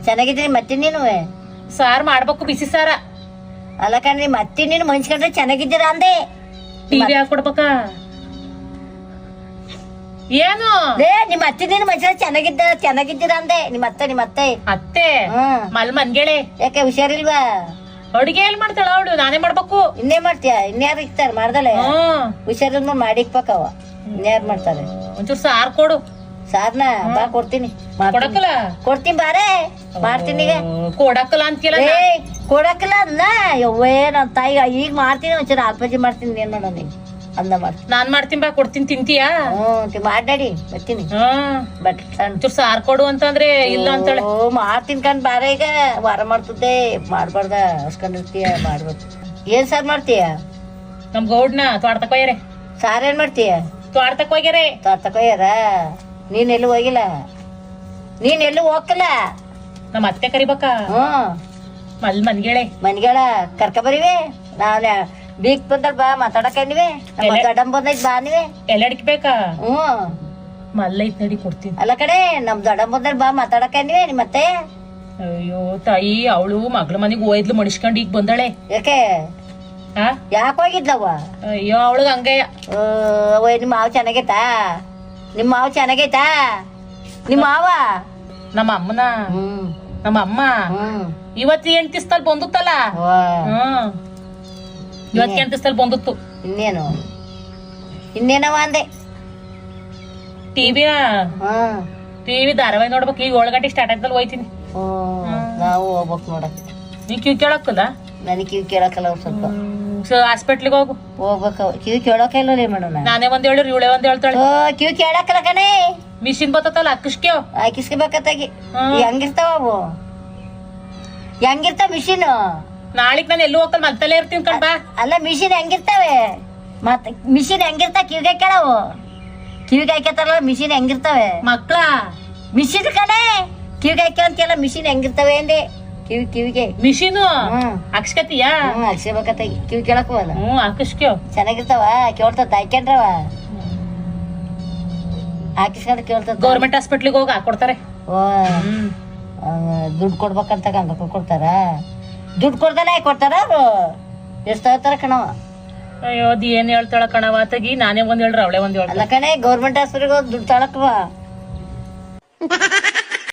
ಚೆನ್ನಾಗಿದ್ದೀನಿ ಮತ್ತೆ ನೀನು ಸಾರ್ ಮಾಡ್ಬೇಕು ಬಿಸಿ ಸಾರ. ಅಲ್ಲ ಕಣ್ರಿ ಮತ್ತೆ ನೀನು ಮನ್ಸ್ಕೊಂಡ್ರೆ ಚೆನ್ನಾಗಿದ್ದೀರಾ ಅಂದೆ. ಟಿವಿ ಹಾಕೊಡ್ಬೇಕ ಏನು ನಿಮ್ಮ ಅತ್ತೆ ನೀನು ಮನ್ಸ್ಕೊಂಡ್ರೆ ಚೆನ್ನಾಗಿದ್ದೀರಾ ಅಂದೆ. ನಿಮ್ಮ ಅತ್ತೆ ಅತ್ತೆ ಮಲ್ ಮನ್ಗೆಳೆ ಯಾಕೆ ಹುಷಾರಿಲ್ವಾ? ಅಡುಗೆ ಎಲ್ಲಿ ಮಾಡ್ತಾಳ ಅವಳು? ನಾನೇ ಮಾಡ್ಬೇಕು. ಇನ್ನೇ ಮಾಡ್ತೀಯ? ಇನ್ಯಾರು ಇಕ್ತಾರ ಮಾಡ್ದಲೆ? ಹುಷಾರಿಲ್ಮ ಮಾಡಿಕ್ಬೇಕವ. ಇನ್ಯಾರು ಮಾಡ್ತಾರೆ? ಒಂಚೂರು ಸಾರ್ ಕೊಡು. ಸಾರ್ನ ಬಾ ಕೊಡ್ತೀನಿ. ಕೊಡಕಲ್ಲ ಕೊಡ್ತೀನಿ ಬಾರೇ ಮಾಡ್ತೀನಿ. ಈಗ ಕೊಡಕಲ್ಲ ಅಂತಿಲ್ಲ. ಕೊಡಕಲ್ಲ ಅಲ್ಲ ಯವ್ವೇ ನನ್ ತಾಯಿ ಈಗ ಮಾಡ್ತೀನಿ. ಒಂಚೂರು ಆಲ್ಪಜಿ ಮಾಡ್ತೀನಿ. ಏನ್ ಮಾಡೋದು ಅನ್ನ ಮಾಡ್ತೀನಿ. ನಾನ್ ಮಾಡ್ತೀನಿ ಬಾ ಕೊಡ್ತೀನಿ. ತಿಂತೀಯಾ? ಮಾಡ್ಯಾಡಿ ಬರ್ತೀನಿ. ಬಟ್ ಒಂಚೂರು ಸಾರ್ ಕೊಡು ಅಂತಂದ್ರೆ ಇಲ್ಲ ಅಂತಾಳೆ. ಮಾಡ್ತೀನಿ ಕಣ್ ಬಾರ. ಈಗ ವಾರ ಮಾಡ್ತಿದ್ದೆ ಮಾಡ್ಬಾರ್ದ ಹಸ್ಕೊಂಡಿರ್ತೀಯ ಮಾಡ್ಬೇಕು. ಏನ್ ಸಾರ್ ಮಾಡ್ತೀಯ? ನಮ್ ಗೌಡ್ನ ತೋಟಕ್ ಹೋಗ್ಯಾರೆ. ಸಾರ್ ಏನ್ ಮಾಡ್ತೀಯ? ತೋಟಕ್ ಹೋಗ್ಯಾರೆ. ತೋಟಕ್ ಹೋಗ್ಯಾರ? ನೀನ್ ಎಲ್ಲೂ ಹೋಗಿಲ್ಲ? ನೀನ್ ಎಲ್ಲೂ ಹೋಗಲ್ಲ? ನಮ್ಮ ಅತ್ತೆ ಕರಿಬೇಕ. ಮಲ್ ಮನ್ಗೆಳೆ ಮನ್ಗಳ ಕರ್ಕ ಬರಿವೆ. ನಾವ್ ಬೀಕ್ ಬಂದಲ್ ಬಾ ಮಾತಾಡಕಂಡಿವೆ. ದೊಡ್ಡಮ್ಮ ಬಂದೈತ್ ಬಾ ನೀವೆ. ಎಲ್ಲ ಅಡಿಕ್ಬೇಕಾ? ಮಲ್ಲ ಐತ್ ನಡಿ ಕೊಡ್ತೀನಿ. ಅಲ್ಲ ಕಡೆ ನಮ್ ದೊಡ್ಡಮ್ಮ ಬಂದಲ್ ಬಾ ಮಾತಾಡಕಂಡಿವೆ. ನಿಮ್ಮತ್ತೆ ಅಯ್ಯೋ ತಾಯಿ ಅವಳು ಮಗಳ ಮನೆಗ್ ಹೋಯ್ದ್ಲು ಮಣಿಸ್ಕೊಂಡ್ ಈಗ ಬಂದಾಳೆ. ಯಾಕೆ ಯಾಕೆ ಹೋಗಿದ್ಲವ? ಅಯ್ಯೋ ಅವಳಗ್ ಹಂಗಯ್ಯ. ನಿಮ್ಮ ಮಾವ ಚೆನ್ನಾಗೈತಾ? ನಿಮ್ಮ ಮಾವ ಚೆನ್ನಾಗೈತಾ? ನಿಮ್ಮ ಮಾವ ನಮ್ಮ ಅಮ್ಮನ ನಮ್ಮ ಅಮ್ಮ ಇವತ್ತು 8 ದಿವಸದಲ್ಲಿ ಬಂದುತ್ತಲ್ಲ. ಇವತ್ತು 8 ದಿವಸದಲ್ಲಿ ಬಂದುತ್ತು. ಇನ್ನೇನವ ಅಂದೆ? ಟಿವಿ ಧಾರಾವಾಹಿ ನೋಡ್ಬೇಕು. ಈಗ 7 ಗಂಟೆಗೆ ಸ್ಟಾರ್ಟ್ ಆಯ್ತಲ್ಲ ಹೋಯ್ತೀನಿ. ನಾವು ಹೋಗ್ಬೇಕು ನೋಡಕ್. ನೀ ಕಿವಿ ಕೇಳಕ್ಕಲ್ಲ? ನನಗೆ ಕಿವಿ ಕೇಳಕ್ಕಲ್ಲ. ಸ್ವಲ್ಪ ಹಾಸ್ಪಿಟ್ಲಿಗೆ ಹೋಗ್ಬೇಕು. ಕಿವಿ ಕೇಳೋಕಿಲ್ಲ ಮಾಡೋಣ. ನಾನೇ ಒಂದ್ ಹೇಳಿರಿ ಇವಳೆ ಒಂದ್ ಹೇಳ್ತಾಳೆ. ಕಿವಿ ಕೇಳಕ್ಕಲ್ಲ ಕಣೆ. ಮಿಷಿನ್ ಬತ್ತಲ್ಲ ಹಾಕಿಸ್ಕೋಬೇಕತ್ತಾಗಿ. ಹೆಂಗಿರ್ತಾವ ಅವು? ಹೆಂಗಿರ್ತಾವ ಮಿಷಿನ್? ನಾಳಿಗ್ ನಾನು ಎಲ್ಲೂ ಹೋಗಲ್ಲ ಮಲ್ತಲ್ಲೇ ಇರ್ತೀನಿ ಕಣ್ ಬಾ. ಅಲ್ಲ ಮಿಷಿನ್ ಹೆಂಗಿರ್ತಾವೆ? ಮತ್ತ ಮಿಷಿನ್ ಹೆಂಗಿರ್ತಾವ? ಕಿವಿಗೆ ಹಾಕ್ಯಾಳವು. ಕಿವಿಗೆ ಹಾಕ್ಯತಾರಲ್ಲ ಮಿಷಿನ್ ಹೆಂಗಿರ್ತಾವೆ? ಮಕ್ಳ ಮಿಷಿನ್ ಕಣೆ. ಕಿವಿಗೆ ಹಾಕ್ಯಂತೆಲ್ಲ ಮಿಷಿನ್ ಹೆಂಗಿರ್ತಾವೆ ಅಂದೆ. ಕಿವಿಗೆ ಮಿಷಿನ್ ಹಾಕ್ಸ್ಕತಿಯ? ಹಾಕ್ಸ್ಕೋಬೇಕತ್ತಾಗಿ. ಕಿವಿ ಕೇಳಕ್ಕವಲ್ಲ. ಹಾಕಿಸ್ಕೋ. ಚೆನ್ನಾಗಿರ್ತಾವ? ಕೇಳ್ತದ ಹಾಕ್ಯಂಡ್ರವ ಹಾಕಿಸ್ಕೊಂಡ್ರೆ ಕೇಳ್ತದ. ಗೌರ್ಮೆಂಟ್ ಹಾಸ್ಪಿಟ್ಲಿಗೆ ಹೋಗಿ ಹಾಕೊಡ್ತಾರೆ. ದುಡ್ಡು ಕೊಡ್ಬೇಕಂತ ಹಂಗ ಕೊಡ್ತಾರ? ದುಡ್ಡು ಕೊಡ್ದಲ್ಲ ಕೊಡ್ತಾರ ಅವ್ರು? ಎಷ್ಟು ತಗೋತಾರ ಕಣವ? ಅಯ್ಯೋ ಅದ್ ಏನ್ ಹೇಳ್ತಾಳ ಕಣವ ತಗಿ. ನಾನೇ ಒಂದ್ ಹೇಳ್ರ ಅವಳೆ ಒಂದ್ ಹೇಳ್. ಅಲ್ಲ ಕಣೆ ಗೌರ್ಮೆಂಟ್ ಹಾಸ್ಪಿಟಲ್ಗೆ ದುಡ್ಡು ತಗೊಳಕ್ವಾ?